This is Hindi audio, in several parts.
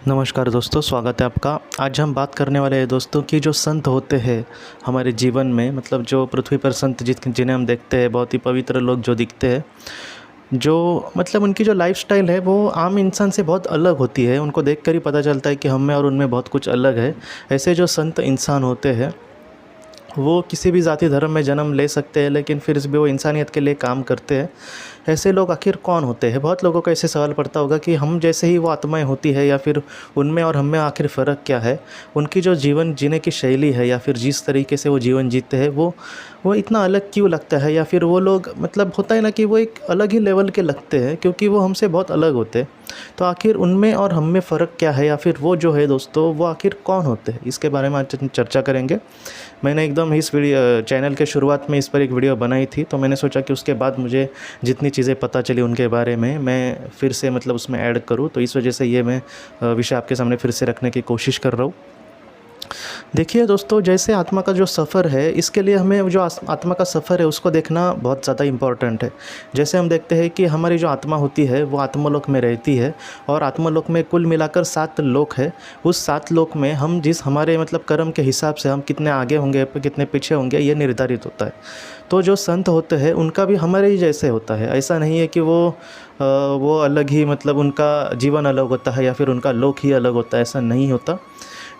नमस्कार दोस्तों, स्वागत है आपका। आज हम बात करने वाले हैं दोस्तों कि जो संत होते हैं हमारे जीवन में, मतलब जो पृथ्वी पर संत जिन्हें हम देखते हैं, बहुत ही पवित्र लोग जो दिखते हैं, जो मतलब उनकी जो लाइफस्टाइल है वो आम इंसान से बहुत अलग होती है। उनको देखकर ही पता चलता है कि हम में और उनमें बहुत कुछ अलग है। ऐसे जो संत इंसान होते हैं वो किसी भी जाति धर्म में जन्म ले सकते हैं, लेकिन फिर भी वो इंसानियत के लिए काम करते हैं। ऐसे लोग आखिर कौन होते हैं? बहुत लोगों को ऐसे सवाल पड़ता होगा कि हम जैसे ही वो आत्माएं होती है या फिर उनमें और हम में आखिर फ़र्क क्या है? उनकी जो जीवन जीने की शैली है या फिर जिस तरीके से वो जीवन जीते हैं वो इतना अलग क्यों लगता है? या फिर वो लोग, मतलब होता है ना कि वो एक अलग ही लेवल के लगते हैं क्योंकि वो हमसे बहुत अलग होते हैं। तो आखिर उनमें और हम में फ़र्क क्या है, या फिर वो जो है दोस्तों वो आखिर कौन होते हैं? इसके बारे में आज चर्चा करेंगे। मैंने एकदम इस वीडियो चैनल के शुरुआत में इस पर एक वीडियो बनाई थी, तो मैंने सोचा कि उसके बाद मुझे जितनी चीज़ें पता चली उनके बारे में मैं फिर से मतलब उसमें ऐड करूँ। तो इस वजह से ये मैं विषय आपके सामने फिर से रखने की कोशिश कर रहा हूँ। देखिए दोस्तों, जैसे आत्मा का जो सफ़र है, इसके लिए हमें जो आत्मा का सफ़र है उसको देखना बहुत ज़्यादा इम्पॉर्टेंट है। जैसे हम देखते हैं कि हमारी जो आत्मा होती है वो आत्मलोक में रहती है, और आत्मलोक में कुल मिलाकर 7 लोक है। उस 7 लोक में हम जिस हमारे मतलब कर्म के हिसाब से हम कितने आगे होंगे कितने पीछे होंगे, ये निर्धारित होता है। तो जो संत होते हैं उनका भी हमारे ही जैसे होता है। ऐसा नहीं है कि वो अलग ही, मतलब उनका जीवन अलग होता है या फिर उनका लोक ही अलग होता है, ऐसा नहीं होता।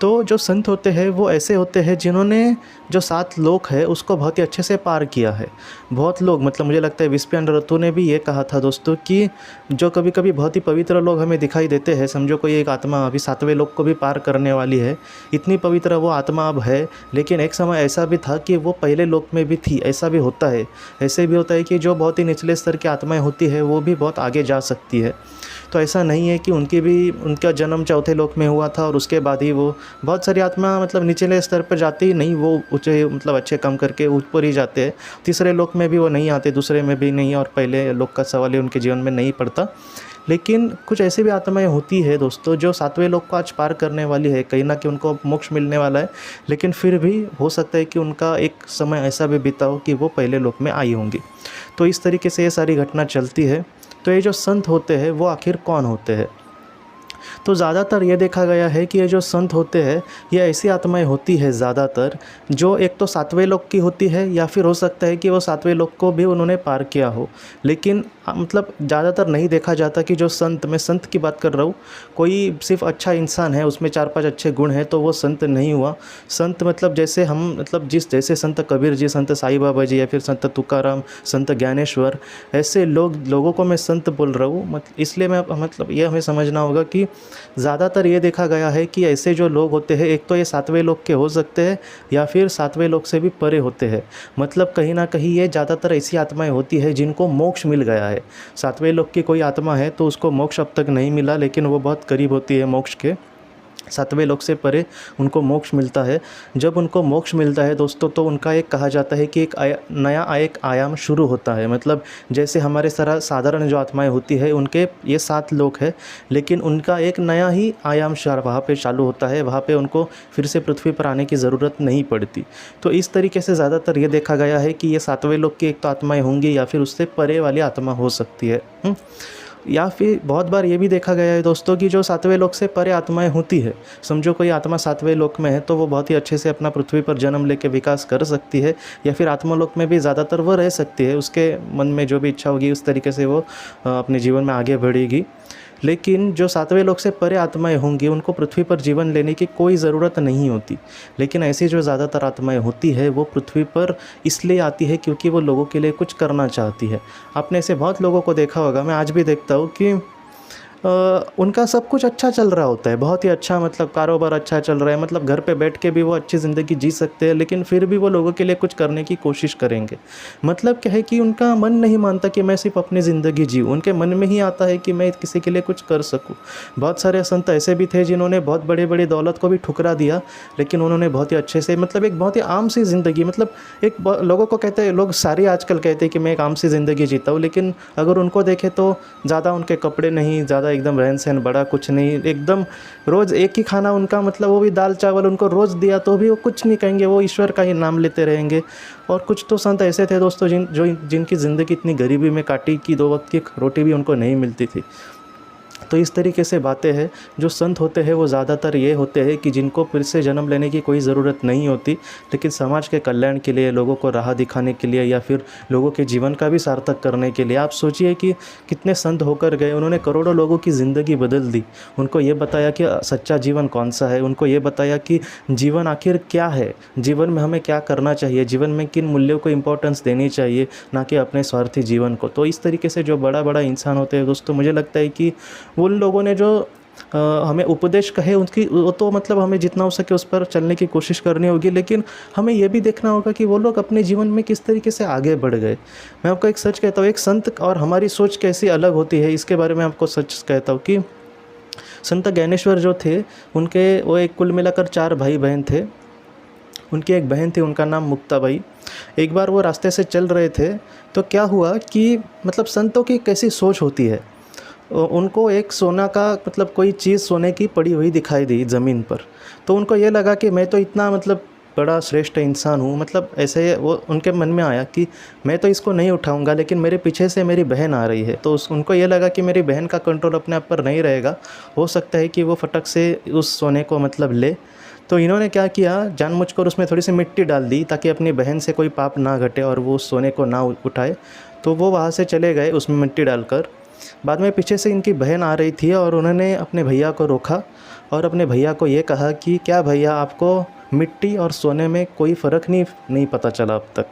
तो जो संत होते हैं वो ऐसे होते हैं जिन्होंने जो 7 लोक है उसको बहुत ही अच्छे से पार किया है। बहुत लोग, मतलब मुझे लगता है विस्पयन रतु ने भी ये कहा था दोस्तों कि जो कभी कभी बहुत ही पवित्र लोग हमें दिखाई देते हैं, समझो कोई एक आत्मा अभी 7वें लोक को भी पार करने वाली है, इतनी पवित्र वो आत्मा अब है, लेकिन एक समय ऐसा भी था कि वो पहले लोक में भी थी। ऐसा भी होता है। ऐसे भी होता है कि जो बहुत ही निचले स्तर की आत्माएँ होती है वो भी बहुत आगे जा सकती है। तो ऐसा नहीं है कि उनका जन्म 4थे लोक में हुआ था और उसके बाद ही वो, बहुत सारी आत्मा मतलब निचले स्तर पर जाती ही नहीं, वो ऊँचे मतलब अच्छे काम करके ऊपर ही जाते हैं। तीसरे लोक में भी वो नहीं आते, दूसरे में भी नहीं, और पहले लोक का सवाल ही उनके जीवन में नहीं पड़ता। लेकिन कुछ ऐसी भी आत्माएं होती है दोस्तों जो 7वें लोक को आज पार करने वाली है, कहीं ना कहीं उनको मोक्ष मिलने वाला है, लेकिन फिर भी हो सकता है कि उनका एक समय ऐसा भी बीता हो कि वो पहले लोक में आई होंगी। तो इस तरीके से ये सारी घटना चलती है। तो ये जो संत होते हैं वो आखिर कौन होते हैं? तो ज़्यादातर ये देखा गया है कि ये जो संत होते हैं ये ऐसी आत्माएं होती है ज़्यादातर जो एक तो 7वें लोक की होती है, या फिर हो सकता है कि वो 7वें लोक को भी उन्होंने पार किया हो। लेकिन मतलब ज़्यादातर नहीं देखा जाता कि जो संत, मैं संत की बात कर रहा हूँ, कोई सिर्फ अच्छा इंसान है, उसमें 4-5 अच्छे गुण हैं तो वो संत नहीं हुआ। संत मतलब जैसे हम, मतलब जैसे संत कबीर जी, संत साईं बाबा जी, या फिर संत तुकाराम, संत ज्ञानेश्वर, ऐसे लोगों को मैं संत बोल रहा हूँ। इसलिए मैं मतलब ये हमें समझना होगा कि ज़्यादातर ये देखा गया है कि ऐसे जो लोग होते हैं, एक तो ये 7वें लोक के हो सकते हैं या फिर 7वें लोक से भी परे होते हैं। मतलब कहीं ना कहीं ये ज़्यादातर ऐसी आत्माएं होती है जिनको मोक्ष मिल गया है। 7वें लोक की कोई आत्मा है तो उसको मोक्ष अब तक नहीं मिला, लेकिन वो बहुत करीब होती है मोक्ष के। 7वें लोक से परे उनको मोक्ष मिलता है। जब उनको मोक्ष मिलता है दोस्तों, तो उनका एक कहा जाता है कि नया आयाम शुरू होता है। मतलब जैसे हमारे साधारण जो आत्माएं होती है उनके ये 7 लोक है, लेकिन उनका एक नया ही आयाम वहाँ पे चालू होता है। वहाँ पे उनको फिर से पृथ्वी पर आने की ज़रूरत नहीं पड़ती। तो इस तरीके से ज़्यादातर ये देखा गया है कि ये 7वें लोक की एक तो आत्माएँ होंगी या फिर उससे परे वाली आत्मा हो सकती है। या फिर बहुत बार ये भी देखा गया है दोस्तों कि जो 7वें लोक से परे आत्माएं होती है, समझो कोई आत्मा 7वें लोक में है तो वो बहुत ही अच्छे से अपना पृथ्वी पर जन्म लेके विकास कर सकती है, या फिर आत्मलोक में भी ज़्यादातर वो रह सकती है। उसके मन में जो भी इच्छा होगी उस तरीके से वो अपने जीवन में आगे बढ़ेगी। लेकिन जो 7वें लोक से परे आत्माएं होंगी उनको पृथ्वी पर जीवन लेने की कोई ज़रूरत नहीं होती। लेकिन ऐसी जो ज़्यादातर आत्माएं होती है वो पृथ्वी पर इसलिए आती है क्योंकि वो लोगों के लिए कुछ करना चाहती है। आपने ऐसे बहुत लोगों को देखा होगा, मैं आज भी देखता हूँ कि उनका सब कुछ अच्छा चल रहा होता है, बहुत ही अच्छा, मतलब कारोबार अच्छा चल रहा है, मतलब घर पे बैठ के भी वो अच्छी ज़िंदगी जी सकते हैं, लेकिन फिर भी वो लोगों के लिए कुछ करने की कोशिश करेंगे। मतलब क्या है कि उनका मन नहीं मानता कि मैं सिर्फ अपनी ज़िंदगी जीऊँ, उनके मन में ही आता है कि मैं किसी के लिए कुछ कर सकूँ। बहुत सारे संत ऐसे भी थे जिन्होंने बहुत बड़ी बड़ी दौलत को भी ठुकरा दिया, लेकिन उन्होंने बहुत ही अच्छे से, मतलब एक बहुत ही आम सी ज़िंदगी, मतलब लोगों को कहते हैं, लोग सारे आजकल कहते हैं कि मैं एक आम सी ज़िंदगी जीता हूँ, लेकिन अगर उनको देखें तो ज़्यादा उनके कपड़े नहीं, ज़्यादा एकदम रहन सहन बड़ा कुछ नहीं, एकदम रोज़ एक ही खाना उनका, मतलब वो भी दाल चावल उनको रोज़ दिया तो भी वो कुछ नहीं कहेंगे, वो ईश्वर का ही नाम लेते रहेंगे। और कुछ तो संत ऐसे थे दोस्तों जिनकी ज़िंदगी इतनी गरीबी में काटी कि 2 वक्त की रोटी भी उनको नहीं मिलती थी। तो इस तरीके से बातें हैं। जो संत होते हैं वो ज़्यादातर ये होते हैं कि जिनको फिर से जन्म लेने की कोई ज़रूरत नहीं होती, लेकिन समाज के कल्याण के लिए, लोगों को राह दिखाने के लिए, या फिर लोगों के जीवन का भी सार्थक करने के लिए। आप सोचिए कि कितने संत होकर गए, उन्होंने करोड़ों लोगों की ज़िंदगी बदल दी। उनको ये बताया कि सच्चा जीवन कौन सा है, उनको ये बताया कि जीवन आखिर क्या है, जीवन में हमें क्या करना चाहिए, जीवन में किन मूल्यों को इम्पोर्टेंस देनी चाहिए, ना कि अपने स्वार्थी जीवन को। तो इस तरीके से जो बड़ा बड़ा इंसान होते हैं दोस्तों, मुझे लगता है कि उन लोगों ने जो हमें उपदेश कहे उनकी, वो तो मतलब हमें जितना हो सके उस पर चलने की कोशिश करनी होगी, लेकिन हमें ये भी देखना होगा कि वो लोग अपने जीवन में किस तरीके से आगे बढ़ गए। मैं आपको एक सच कहता हूँ, एक संत और हमारी सोच कैसी अलग होती है, इसके बारे में आपको सच कहता हूँ कि संत ज्ञानेश्वर जो थे, उनके वो एक कुल मिलाकर 4 भाई बहन थे। उनकी एक बहन थी, उनका नाम मुक्ताबाई। एक बार वो रास्ते से चल रहे थे, तो क्या हुआ कि मतलब संतों की कैसी सोच होती है, उनको एक सोना का मतलब कोई चीज़ सोने की पड़ी हुई दिखाई दी ज़मीन पर। तो उनको ये लगा कि मैं तो इतना मतलब बड़ा श्रेष्ठ इंसान हूँ, मतलब ऐसे वो उनके मन में आया कि मैं तो इसको नहीं उठाऊंगा, लेकिन मेरे पीछे से मेरी बहन आ रही है। तो उनको ये लगा कि मेरी बहन का कंट्रोल अपने आप पर नहीं रहेगा, हो सकता है कि वो फटक से उस सोने को मतलब ले। तो इन्होंने क्या किया, जानबूझकर उसमें थोड़ी सी मिट्टी डाल दी ताकि अपनी बहन से कोई पाप ना घटे और वो उस सोने को ना उठाए। तो वो वहाँ से चले गए उसमें मिट्टी डालकर। बाद में पीछे से इनकी बहन आ रही थी और उन्होंने अपने भैया को रोका और अपने भैया को ये कहा कि क्या भैया, आपको मिट्टी और सोने में कोई फ़र्क नहीं पता चला अब तक।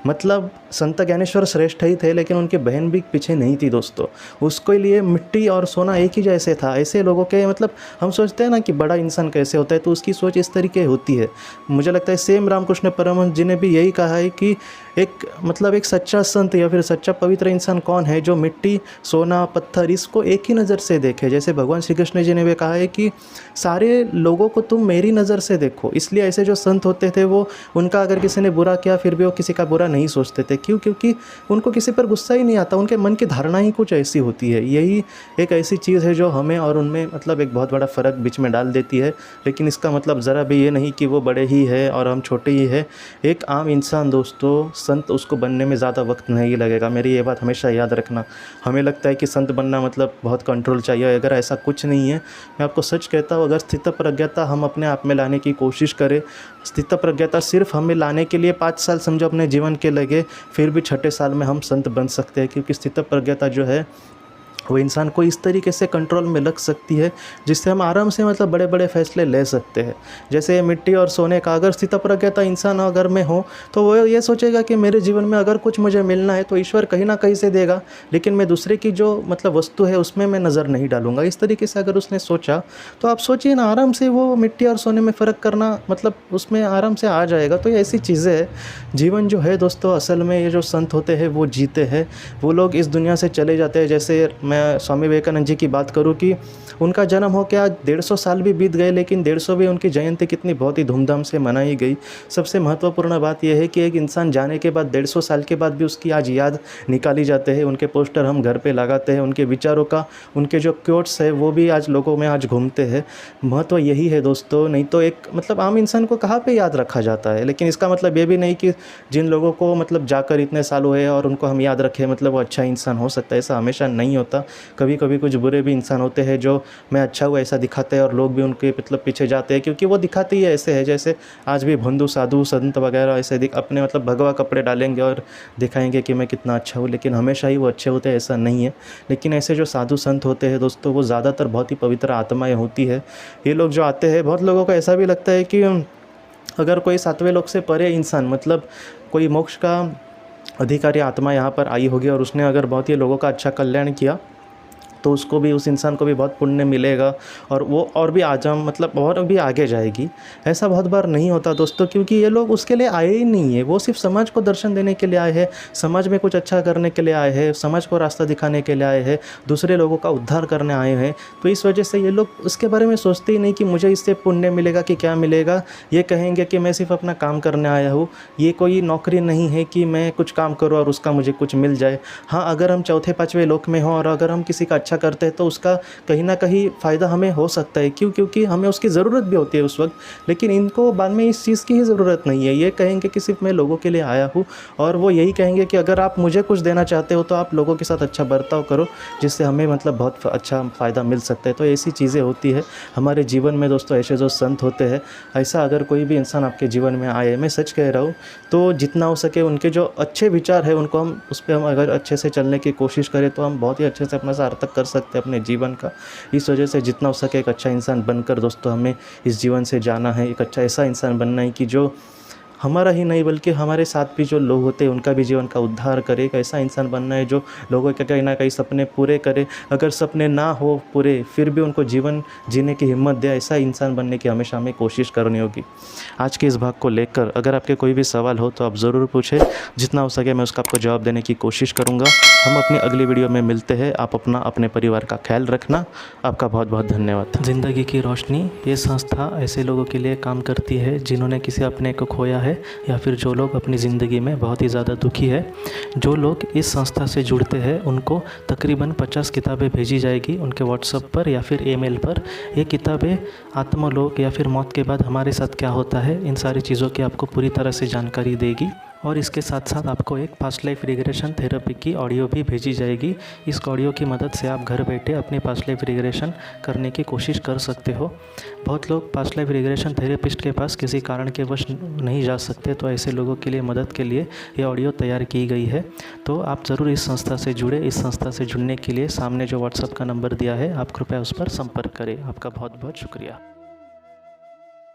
मतलब संत ज्ञानेश्वर श्रेष्ठ ही थे, लेकिन उनकी बहन भी पीछे नहीं थी दोस्तों। उसके लिए मिट्टी और सोना एक ही जैसे था। ऐसे लोगों के मतलब हम सोचते हैं ना कि बड़ा इंसान कैसे होता है, तो उसकी सोच इस तरीके होती है। मुझे लगता है सेम रामकृष्ण परमहंस जी ने भी यही कहा है कि एक सच्चा संत या फिर सच्चा पवित्र इंसान कौन है, जो मिट्टी, सोना, पत्थर इसको एक ही नज़र से देखे। जैसे भगवान श्री कृष्ण जी ने भी कहा है कि सारे लोगों को तुम मेरी नज़र से देखो। इसलिए ऐसे जो संत होते थे, वो उनका अगर किसी ने बुरा किया फिर भी वो किसी का बुरा नहीं सोचते थे। क्यों? क्योंकि उनको किसी पर गुस्सा ही नहीं आता। उनके मन की धारणा ही कुछ ऐसी होती है। यही एक ऐसी चीज़ है जो हमें और उनमें मतलब एक बहुत बड़ा फ़र्क बीच में डाल देती है। लेकिन इसका मतलब ज़रा भी ये नहीं कि वो बड़े ही है और हम छोटे ही है। एक आम इंसान दोस्तों, संत उसको बनने में ज़्यादा वक्त नहीं लगेगा। मेरी ये बात हमेशा याद रखना। हमें लगता है कि संत बनना मतलब बहुत कंट्रोल चाहिए, अगर ऐसा कुछ नहीं है। मैं आपको सच कहता हूँ, अगर स्थित प्रज्ञता हम अपने आप में लाने की कोशिश करें, स्थित प्रज्ञता सिर्फ हमें लाने के लिए 5 साल समझो अपने जीवन के लगे, फिर भी 6ठे साल में हम संत बन सकते हैं। क्योंकि स्थित प्रज्ञता जो है वो इंसान को इस तरीके से कंट्रोल में रख सकती है जिससे हम आराम से मतलब बड़े बड़े फैसले ले सकते हैं। जैसे मिट्टी और सोने का, अगर स्थितप्रज्ञता इंसान अगर में हो तो वो ये सोचेगा कि मेरे जीवन में अगर कुछ मुझे मिलना है तो ईश्वर कहीं ना कहीं से देगा, लेकिन मैं दूसरे की जो मतलब वस्तु है उसमें मैं नज़र नहीं डालूंगा। इस तरीके से अगर उसने सोचा तो आप सोचिए ना, आराम से वो मिट्टी और सोने में फ़र्क करना मतलब उसमें आराम से आ जाएगा। तो ये ऐसी चीज़ें हैं। जीवन जो है दोस्तों, असल में ये जो संत होते हैं वो जीते हैं। वो लोग इस दुनिया से चले जाते हैं। जैसे मैं स्वामी विवेकानंद जी की बात करूं कि उनका जन्म हो क्या 150 साल भी बीत गए, लेकिन 150वीं उनकी जयंती कितनी बहुत ही धूमधाम से मनाई गई। सबसे महत्वपूर्ण बात यह है कि एक इंसान जाने के बाद 150 साल के बाद भी उसकी आज याद निकाली जाते हैं। उनके पोस्टर हम घर पे लगाते हैं, उनके विचारों का, उनके जो क्योट्स है वो भी आज लोगों में आज घूमते हैं। महत्व यही है दोस्तों। नहीं तो एक मतलब आम इंसान को कहाँ पे याद रखा जाता है। लेकिन इसका मतलब ये भी नहीं कि जिन लोगों को मतलब जाकर इतने साल हुए और उनको हम याद रखें मतलब वो अच्छा इंसान हो सकता है। ऐसा हमेशा नहीं होता। कभी कभी कुछ बुरे भी इंसान होते हैं जो मैं अच्छा हुआ ऐसा दिखाते हैं और लोग भी उनके मतलब पीछे जाते हैं, क्योंकि वो दिखाते ही ऐसे है जैसे आज भी बंधु साधु संत वगैरह ऐसे अपने मतलब भगवा कपड़े डालेंगे और दिखाएंगे कि मैं कितना अच्छा हूँ, लेकिन हमेशा ही वो अच्छे होते हैं ऐसा नहीं है। लेकिन ऐसे जो साधु संत होते हैं दोस्तों, वो ज़्यादातर बहुत ही पवित्र आत्माएँ होती है। ये लोग जो आते हैं, बहुत लोगों को ऐसा भी लगता है कि अगर कोई 7वें लोक से परे इंसान मतलब कोई मोक्ष का अधिकारी आत्मा यहाँ पर आई होगी और उसने अगर बहुत ही लोगों का अच्छा कल्याण किया तो उसको भी, उस इंसान को भी बहुत पुण्य मिलेगा और वो और भी आजम मतलब और भी आगे जाएगी। ऐसा बहुत बार नहीं होता दोस्तों, क्योंकि ये लोग उसके लिए आए ही नहीं है। वो सिर्फ समाज को दर्शन देने के लिए आए हैं, समाज में कुछ अच्छा करने के लिए आए हैं, समाज को रास्ता दिखाने के लिए आए हैं, दूसरे लोगों का उद्धार करने आए हैं। तो इस वजह से ये लोग उसके बारे में सोचते ही नहीं कि मुझे इससे पुण्य मिलेगा कि क्या मिलेगा। ये कहेंगे कि मैं सिर्फ अपना काम करने आया हूँ, ये कोई नौकरी नहीं है कि मैं कुछ काम करूँ और उसका मुझे कुछ मिल जाए। हाँ, अगर हम 4, 5वें लोक में हों और अगर हम किसी का अच्छा करते हैं तो उसका कहीं ना कहीं फ़ायदा हमें हो सकता है। क्यों? क्योंकि हमें उसकी ज़रूरत भी होती है उस वक्त, लेकिन इनको बाद में इस चीज़ की ही ज़रूरत नहीं है। ये कहेंगे कि सिर्फ मैं लोगों के लिए आया हूँ, और वो यही कहेंगे कि अगर आप मुझे कुछ देना चाहते हो तो आप लोगों के साथ अच्छा बर्ताव करो, जिससे हमें मतलब बहुत अच्छा फ़ायदा मिल सकता है। तो ऐसी चीज़ें होती है हमारे जीवन में दोस्तों। ऐसे जो संत होते हैं, ऐसा अगर कोई भी इंसान आपके जीवन में आए, मैं सच कह रहा हूँ, तो जितना हो सके उनके जो अच्छे विचार है उनको हम उस पे हम अगर अच्छे से चलने की कोशिश करें तो हम बहुत ही अच्छे से अपना सार्थक कर सकते हैं अपने जीवन का। इस वजह से जितना हो सके एक अच्छा इंसान बनकर दोस्तों हमें इस जीवन से जाना है। एक अच्छा ऐसा इंसान बनना है कि जो हमारा ही नहीं बल्कि हमारे साथ भी जो लोग होते हैं उनका भी जीवन का उद्धार करे। एक ऐसा इंसान बनना है जो लोगों के कहीं ना कहीं सपने पूरे करे, अगर सपने ना हो पूरे फिर भी उनको जीवन जीने की हिम्मत दे। ऐसा इंसान बनने की हमेशा हमें कोशिश करनी होगी। आज के इस भाग को लेकर अगर आपके कोई भी सवाल हो तो आप ज़रूर पूछें, जितना हो सके मैं उसका आपको जवाब देने की कोशिश करूँगा। हम अपनी अगली वीडियो में मिलते हैं। आप अपना अपने परिवार का ख्याल रखना। आपका बहुत बहुत धन्यवाद। ज़िंदगी की रोशनी ये संस्था ऐसे लोगों के लिए काम करती है जिन्होंने किसी अपने को खोया है, या फिर जो लोग अपनी ज़िंदगी में बहुत ही ज़्यादा दुखी है। जो लोग इस संस्था से जुड़ते हैं उनको तकरीबन 50 किताबें भेजी जाएगी उनके व्हाट्सएप पर या फिर ईमेल पर। ये किताबें आत्मलोक या फिर मौत के बाद हमारे साथ क्या होता है, इन सारी चीज़ों की आपको पूरी तरह से जानकारी देगी। और इसके साथ साथ आपको एक पास्ट लाइफ रिग्रेशन थेरेपी की ऑडियो भी भेजी जाएगी। इस ऑडियो की मदद से आप घर बैठे अपनी पास्ट लाइफ रिग्रेशन करने की कोशिश कर सकते हो। बहुत लोग पास्ट लाइफ रिग्रेशन थेरेपिस्ट के पास किसी कारण के वश नहीं जा सकते, तो ऐसे लोगों के लिए मदद के लिए ये ऑडियो तैयार की गई है। तो आप ज़रूर इस संस्था से जुड़े। इस संस्था से जुड़ने के लिए सामने जो व्हाट्सएप का नंबर दिया है आप कृपया उस पर संपर्क करें। आपका बहुत बहुत शुक्रिया।